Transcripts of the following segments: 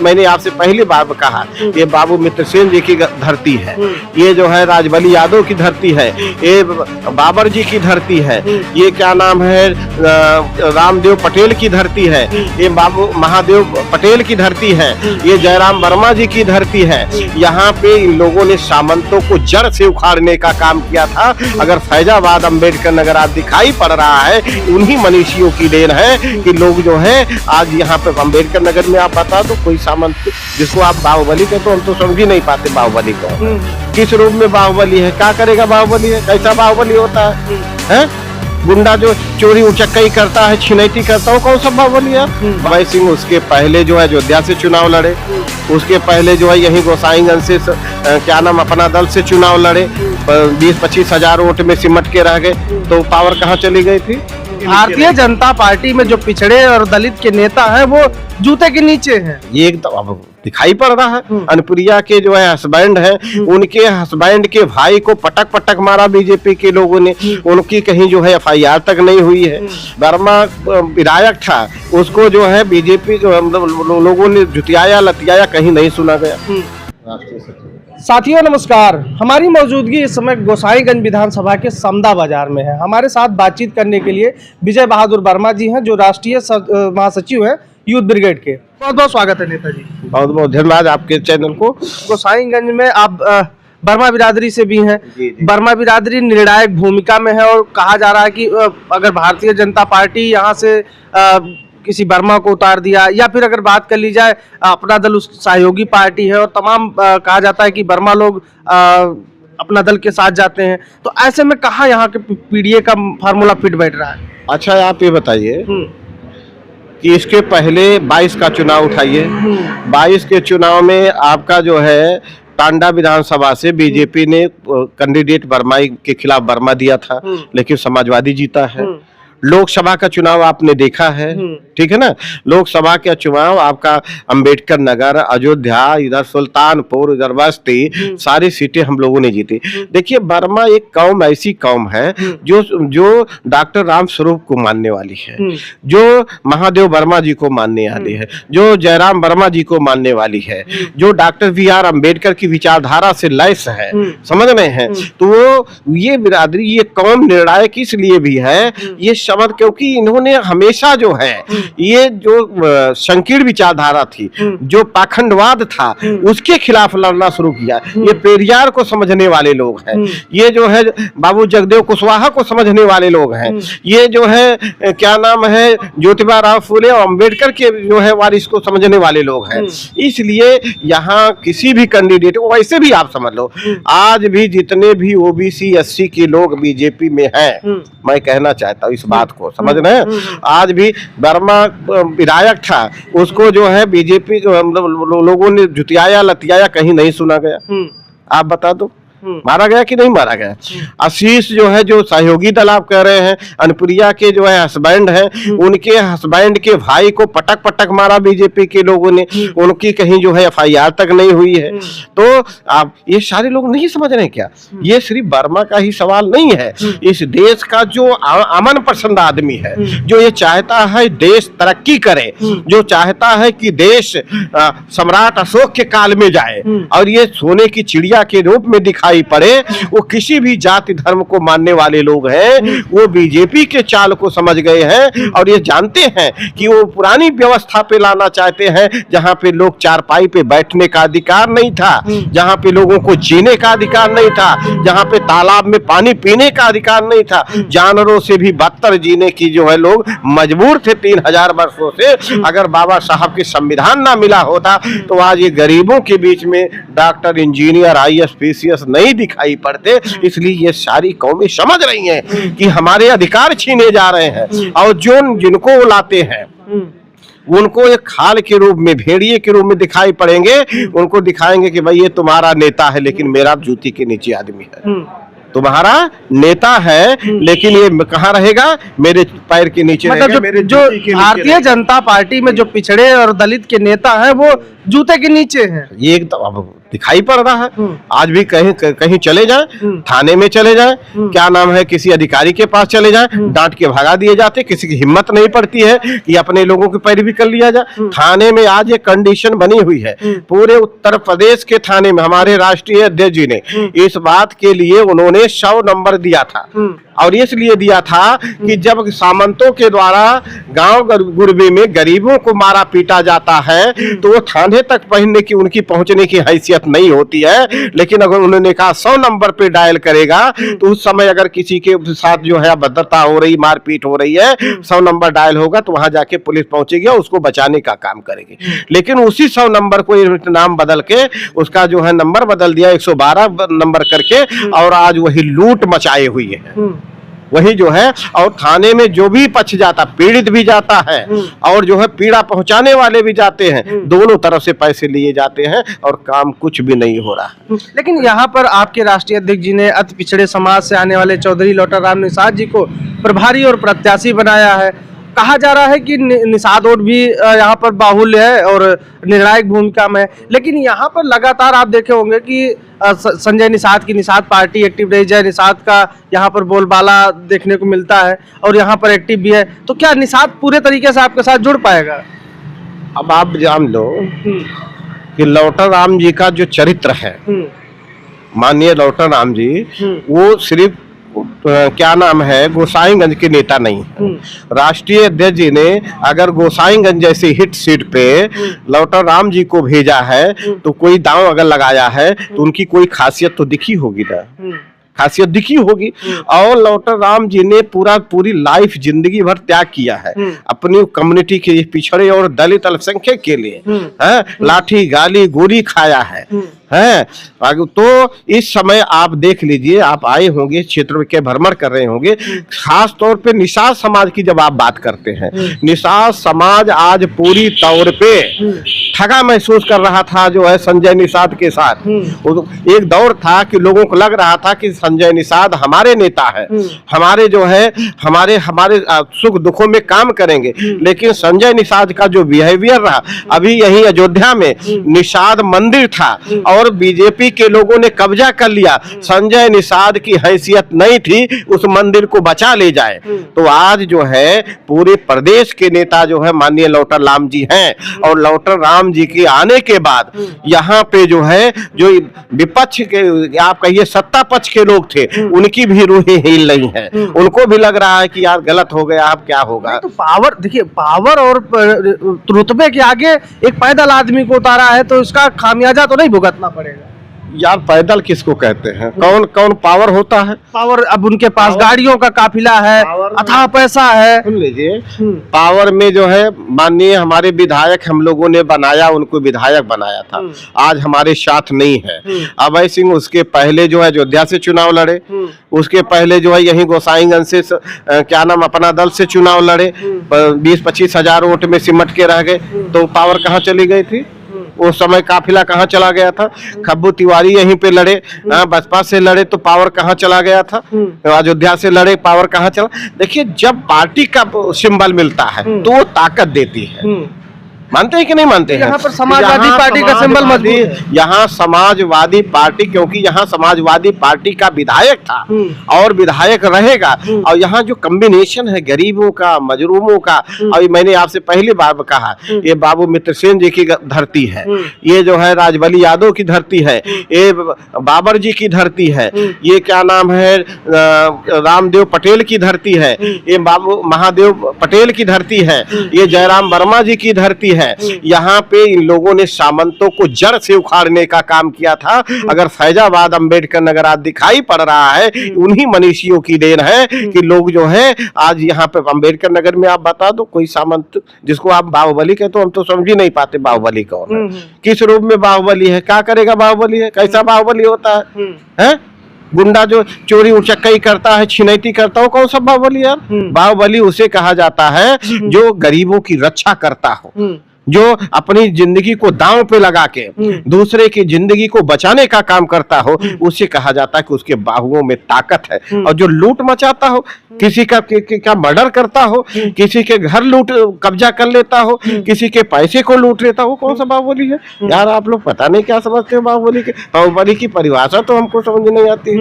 मैंने आपसे पहली बार कहा ये बाबू मित्र सेन जी की धरती है, ये जो है राजबली यादव की धरती है, ये बाबर जी की धरती है, ये क्या नाम है रामदेव पटेल की धरती है, ये बाबू महादेव पटेल की धरती है, ये जयराम वर्मा जी की धरती है। यहाँ पे इन लोगों ने सामंतों को जड़ से उखाड़ने का काम किया था। अगर फैजाबाद अम्बेडकर नगर आज दिखाई पड़ रहा है, उन्हीं मनीषियों की देन है कि लोग जो है आज यहाँ पे अम्बेडकर नगर में आप बता दो कोई सामंत जिसको आप बाहुबली कहते तो हम तो समझ ही नहीं पाते बाहुबली को किस रूप में बाहुबली है, क्या करेगा बाहुबली है, कैसा बाहुबली होता है? गुंडा जो चोरी उचक्कई करता है, छिनैती करता है, कौन सा बाहुबली है? भाई सिंह उसके पहले जो है अयोध्या से चुनाव लड़े, उसके पहले जो है यही गोसाईगंज से क्या नाम अपना दल से चुनाव लड़े, 20-25 हजार वोट में सिमट के रह गए, तो पावर कहाँ चली गई थी? भारतीय जनता पार्टी में जो पिछड़े और दलित के नेता हैं वो जूते के नीचे हैं। ये एकदम अब दिखाई पड़ रहा है। अनुप्रिया के जो है हस्बैंड हैं, उनके हस्बैंड के भाई को पटक पटक मारा बीजेपी के लोगों ने, उनकी कहीं जो है एफआईआर तक नहीं हुई है। वर्मा विधायक था, उसको जो है बीजेपी लोगों ने जुतियाया लतियाया, कहीं नहीं सुना गया। साथियों नमस्कार, हमारी मौजूदगी इस समय गोसाईगंज विधानसभा के समदा बाजार में है। हमारे साथ बातचीत करने के लिए विजय बहादुर वर्मा जी हैं, जो राष्ट्रीय महासचिव हैं यूथ ब्रिगेड के। बहुत बहुत स्वागत है नेताजी। बहुत बहुत धन्यवाद आपके चैनल को। गोसाईगंज में आप वर्मा बिरादरी से भी हैं। वर्मा बिरादरी निर्णायक भूमिका में है और कहा जा रहा है कि अगर भारतीय जनता पार्टी यहाँ से किसी वर्मा को उतार दिया, या फिर अगर बात कर ली जाए अपना दल उस सहयोगी पार्टी है और तमाम कहा जाता है कि वर्मा लोग अपना दल के साथ जाते हैं, तो ऐसे में कहाँ यहाँ के पीडीए का फार्मूला फिट बैठ रहा है? अच्छा आप ये बताइए कि इसके पहले 22 का चुनाव उठाइए, 22 के चुनाव में आपका जो है टांडा विधानसभा से बीजेपी ने कैंडिडेट वर्मा के खिलाफ वर्मा दिया था, लेकिन समाजवादी जीता है। लोकसभा का चुनाव आपने देखा है, ठीक है ना? लोकसभा का चुनाव आपका अंबेडकर नगर, अयोध्या, इधर सुल्तानपुर, इधर बस्ती, सारी सीटें हम लोगों ने जीती। देखिए वर्मा एक कौम ऐसी कौम है जो डॉक्टर राम स्वरूप को मानने वाली है, जो महादेव वर्मा जी को मानने वाली है, जो जयराम वर्मा जी को मानने वाली है, जो डॉक्टर BR अम्बेडकर की विचारधारा से लैस है, समझ रहे हैं? तो ये बिरादरी, ये कौम निर्णायक इसलिए भी है ये शब्द, क्योंकि इन्होंने हमेशा जो है ये जो संकीर्ण विचारधारा थी, जो पाखंडवाद था, उसके खिलाफ लड़ना शुरू किया। ये पेरियार को समझने वाले लोग हैं, ये जो है बाबू जगदेव कुशवाहा को समझने वाले लोग हैं, ये जो है क्या नाम है ज्योतिबा राव फुले और अम्बेडकर के जो है वारिस को समझने वाले लोग हैं। इसलिए यहाँ किसी भी कैंडिडेट, वैसे भी आप समझ लो आज भी जितने भी OBC SC के लोग बीजेपी में हैं, मैं कहना चाहता हूँ इस बात को समझ रहे हैं, आज भी वर्मा विधायक था, उसको जो है बीजेपी लोगों ने जुतियाया लतियाया, कहीं नहीं सुना गया। आप बता दो मारा गया कि नहीं मारा गया? आशीष जो है, जो सहयोगी दल आप कह रहे हैं, अनुप्रिया के जो है हस्बैंड हैं, उनके हस्बैंड के भाई को पटक पटक मारा बीजेपी के लोगों ने, उनकी कहीं जो है एफआईआर तक नहीं हुई है। तो आप ये सारे लोग नहीं समझ रहे हैं क्या? ये सिर्फ वर्मा का ही सवाल नहीं है, इस देश का जो अमन पसंद आदमी है, जो ये चाहता है देश तरक्की करे, जो चाहता है कि देश सम्राट अशोक के काल में जाए और ये सोने की चिड़िया के रूप में दिखाई पड़े, वो किसी भी जाति धर्म को मानने वाले लोग हैं, वो बीजेपी के चाल को समझ गए हैं और ये जानते हैं कि वो पुरानी व्यवस्था पे लाना चाहते हैं, जहां पे लोग चारपाई पे बैठने का अधिकार नहीं था, जहां पे लोगों को जीने का अधिकार नहीं था, जहां पे तालाब में पानी पीने का अधिकार नहीं था, जानवरों से भी बदतर जीने की जो है लोग मजबूर थे 3000 वर्षों से। अगर बाबा साहब के संविधान ना मिला होता तो आज ये गरीबों के बीच में डॉक्टर, इंजीनियर, IAS, PCS नहीं दिखाई पड़ते। इसलिए ये सारी कौमें समझ रही हैं कि हमारे अधिकार छीने जा रहे हैं, और जो जिनको वो लाते हैं उनको एक खाल के रूप में, भेड़िए के रूप में दिखाई पड़ेंगे। उनको दिखाएंगे कि भाई ये तुम्हारा नेता है लेकिन मेरा जूती के नीचे आदमी है, तुम्हारा नेता है लेकिन ये कहाँ रहेगा? मेरे पैर के नीचे मतलब रहेगा, जो भारतीय जनता पार्टी में जो पिछड़े और दलित के नेता हैं वो जूते के नीचे हैं। ये एकदम दिखाई पड़ रहा है। आज भी कहीं कहीं चले जाएं, थाने में चले जाएं, क्या नाम है, किसी अधिकारी के पास चले जाएं, डांट के भगा दिए जाते। किसी की हिम्मत नहीं पड़ती है कि अपने लोगों की पैरवी कर लिया जाए। थाने में आज ये कंडीशन बनी हुई है। पूरे उत्तर प्रदेश के थाने में हमारे राष्ट्रीय अध्यक्ष जी ने इस बात के लिए उन्होंने 100 नंबर दिया था, और इसलिए दिया था कि जब सामंतों के द्वारा गांव गुरबे में गरीबों को मारा पीटा जाता है तो वो थाने तक पहुंचने की उनकी पहुंचने की हैसियत नहीं होती है। लेकिन अगर उन्होंने कहा 100 नंबर पे डायल करेगा तो उस समय अगर किसी के साथ जो है अभद्रता हो रही, मारपीट हो रही है, 100 नंबर डायल होगा तो वहां जाके पुलिस पहुंचेगी और उसको बचाने का काम करेगी। लेकिन उसी 100 नंबर को नाम बदल के उसका जो है नंबर बदल दिया 112 नंबर करके, और आज वही लूट मचाए हुई है। वही जो है, और थाने में जो भी पक्ष जाता, पीड़ित भी जाता है और जो है पीड़ा पहुंचाने वाले भी जाते हैं, दोनों तरफ से पैसे लिए जाते हैं और काम कुछ भी नहीं हो रहा है। लेकिन यहाँ पर आपके राष्ट्रीय अध्यक्ष जी ने अति पिछड़े समाज से आने वाले चौधरी लौटा राम निषाद जी को प्रभारी और प्रत्याशी बनाया है। कहा जा रहा है कि निषाद वोट भी यहाँ पर बाहुल्य है और निर्णायक भूमिका में है। लेकिन यहाँ पर लगातार आप देखे होंगे कि संजय निषाद की निषाद पार्टी एक्टिव रही, जय निषाद का यहाँ पर बोलबाला देखने को मिलता है और यहाँ पर एक्टिव भी है। तो क्या निषाद पूरे तरीके से आपके साथ जुड़ पाएगा? अब आप जान लो कि लौटा राम जी का जो चरित्र है, माननीय लौटा राम जी, वो सिर्फ क्या नाम है, गोसाईगंज के नेता नहीं है। राष्ट्रीय अध्यक्ष जी ने अगर गोसाईगंज जैसी हिट सीट पे लौटा राम जी को भेजा है तो कोई दांव अगर लगाया है तो उनकी कोई खासियत तो दिखी होगी ना, खासियत दिखी होगी। और लौटा राम जी ने पूरी लाइफ जिंदगी भर त्याग किया है अपनी कम्युनिटी के पिछड़े और दलित अल्पसंख्यक के लिए, है, लाठी गाली गोली खाया है। तो इस समय आप देख लीजिए, आप आए होंगे, क्षेत्र के भ्रमण कर रहे होंगे, खास तौर पे निषाद समाज की जब आप बात करते हैं, निषाद समाज आज पूरी तौर पे ठगा महसूस कर रहा था जो है संजय निषाद के साथ। एक दौर था कि लोगों को लग रहा था कि संजय निषाद हमारे नेता है, हमारे जो है हमारे सुख दुखों में काम करेंगे। लेकिन संजय निषाद का जो बिहेवियर रहा, अभी यही अयोध्या में निषाद मंदिर था और बीजेपी के लोगों ने कब्जा कर लिया। संजय निषाद की हैसियत नहीं थी उस मंदिर को बचा ले जाए। तो आज जो है पूरे प्रदेश के नेता जो है माननीय लौटा राम जी हैं, और लौटा राम जी के आने के बाद यहाँ पे जो है जो विपक्ष के, आप कहिए सत्ता पक्ष के लोग थे, उनकी भी रूहें हिल रही हैं। उनको भी लग रहा है कि यार गलत हो गया, अब क्या होगा। तो पावर देखिए, पावर और रुतबे के आगे एक पैदल आदमी को उतारा है तो इसका खामियाजा तो नहीं भुगतना पड़ेगा यार। पैदल किसको कहते हैं? कौन कौन पावर होता है? पावर अब उनके पास गाड़ियों का काफिला है, अथाह पैसा है। सुन लीजिए, पावर में जो है माननीय हमारे विधायक हम लोगों ने बनाया, उनको विधायक बनाया था, आज हमारे साथ नहीं है। अभय सिंह उसके पहले जो है अयोध्या से चुनाव लड़े, उसके पहले जो है यही गोसाईगंज से क्या नाम अपना दल से चुनाव लड़े, 20-25 हजार वोट में सिमट के रह गए। तो पावर कहाँ चली गई थी? उस समय काफिला कहाँ चला गया था? खब्बू तिवारी यहीं पे लड़े, बसपा से लड़े तो पावर कहाँ चला गया था? अयोध्या से लड़े, पावर कहाँ चला? देखिए, जब पार्टी का सिंबल मिलता है तो वो ताकत देती है। मानते हैं कि नहीं मानते हैं? यहाँ पर समाजवादी पार्टी का सिंबल मजबूत, यहाँ समाजवादी पार्टी, क्योंकि यहाँ समाजवादी पार्टी का विधायक था और विधायक रहेगा। और यहाँ जो कॉम्बिनेशन है गरीबों का, मजरूमों का, और मैंने आपसे पहली बार कहा, ये बाबू मित्र सेन जी की धरती है, ये जो है राजबली यादव की धरती है, ये बाबर जी की धरती है, ये क्या नाम है रामदेव पटेल की धरती है, ये बाबू महादेव पटेल की धरती है, ये जयराम वर्मा जी की धरती है। यहाँ पे इन लोगों ने सामंतों को जड़ से उखाड़ने का काम किया था। अगर फैजाबाद अंबेडकर नगर आज दिखाई पड़ रहा है, उन्हीं मनीषियों की देन है कि लोग जो है आज यहाँ पे अंबेडकर नगर में आप बता दो कोई सामंत जिसको आप बाहुबली कहते हो, हम तो समझ ही नहीं पाते बाहुबली कौन है, किस रूप में बाहुबली है, क्या करेगा बाहुबली है, कैसा बाहुबली होता है? गुंडा जो चोरी उचक्कई करता है, छिनैती करता हो, कौन सा बाहुबली यार? बाहुबली उसे कहा जाता है जो गरीबों की रक्षा करता हो, जो अपनी जिंदगी को दांव पे लगा के दूसरे की जिंदगी को बचाने का काम करता हो, उसे कहा जाता है कि उसके बाहुओं में ताकत है। और जो लूट मचाता हो, किसी का मर्डर करता हो, किसी के घर लूट कब्जा कर लेता हो, किसी के पैसे को लूट लेता हो, कौन सा बाहुबली है यार? आप लोग पता नहीं क्या समझते हो बाहुबली के। बाहुबली की परिभाषा तो हमको समझ नहीं आती।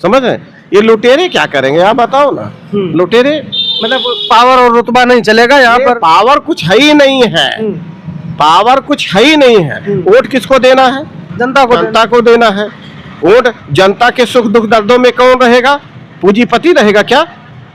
समझ रहे? ये लुटेरे क्या करेंगे आप बताओ ना। लुटेरे मतलब पावर और रुतबा नहीं चलेगा यहाँ पर। पावर कुछ है ही नहीं है, पावर कुछ है ही नहीं है। वोट किसको देना है? जनता को देना है। वोट जनता के सुख दुख दर्दों में कौन रहेगा? पूंजीपति रहेगा क्या?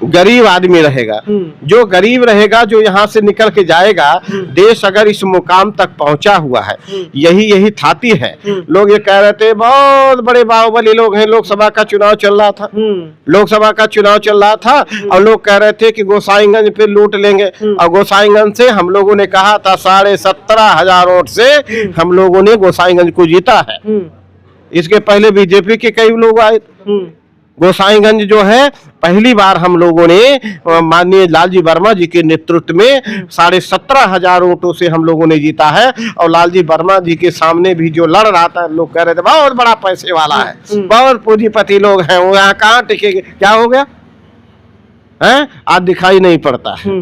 गरीब आदमी रहेगा। जो गरीब रहेगा, जो यहाँ से निकल के जाएगा। देश अगर इस मुकाम तक पहुंचा हुआ है, यही थाती है। लोग ये कह रहे थे बहुत बड़े बाहुबली लोग हैं। लोकसभा का चुनाव चल रहा था, लोकसभा का चुनाव चल रहा था और लोग कह रहे थे कि गोसाईगंज पे लूट लेंगे। और गोसाईगंज से हम लोगों ने कहा था 17,500 वोट से हम लोगों ने गोसाईगंज को जीता है। इसके पहले बीजेपी के कई लोग आए। गोसाईगंज जो है पहली बार हम लोगों ने माननीय लालजी वर्मा जी के नेतृत्व में 17,500 वोटों से हम लोगों ने जीता है। और लालजी वर्मा जी के सामने भी जो लड़ रहा था, लोग कह रहे थे बहुत बड़ा पैसे वाला है, बहुत पूंजीपति लोग हैं, वो यहाँ कहाँ टिकेंगे। क्या हो गया है? आज दिखाई नहीं पड़ता है।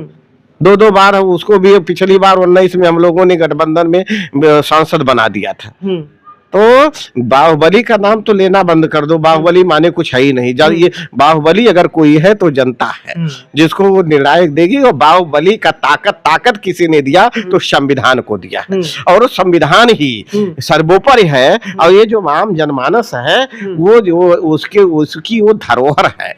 दो बार उसको भी पिछली बार 19 में हम लोगों ने गठबंधन में सांसद बना दिया था। तो बाहुबली का नाम तो लेना बंद कर दो। बाहुबली माने कुछ है ही नहीं। जब ये बाहुबली अगर कोई है तो जनता है, जिसको वो निर्णायक देगी। और बाहुबली का ताकत किसी ने दिया तो संविधान को दिया है, और संविधान ही सर्वोपरि है। और ये जो आम जनमानस है वो जो उसकी वो धरोहर है।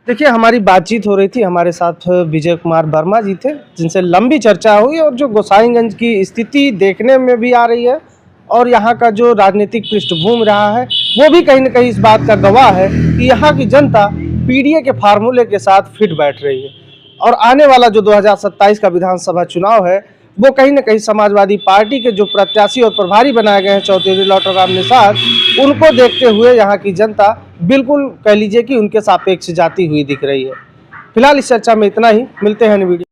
देखिए, हमारी बातचीत हो रही थी, हमारे साथ विजय कुमार वर्मा जी थे, जिनसे लंबी चर्चा हुई। और जो गोसाईगंज की स्थिति देखने में भी आ रही है और यहाँ का जो राजनीतिक पृष्ठभूमि रहा है, वो भी कहीं न कहीं इस बात का गवाह है कि यहाँ की जनता पीडीए के फार्मूले के साथ फिट बैठ रही है। और आने वाला जो 2027 का विधानसभा चुनाव है, वो कहीं न कहीं समाजवादी पार्टी के जो प्रत्याशी और प्रभारी बनाए गए हैं चौधरी लौटूराम निषाद, उनको देखते हुए यहाँ की जनता बिल्कुल कह लीजिए कि उनके सापेक्ष जाती हुई दिख रही है। फिलहाल इस चर्चा में इतना ही। मिलते हैं वीडियो।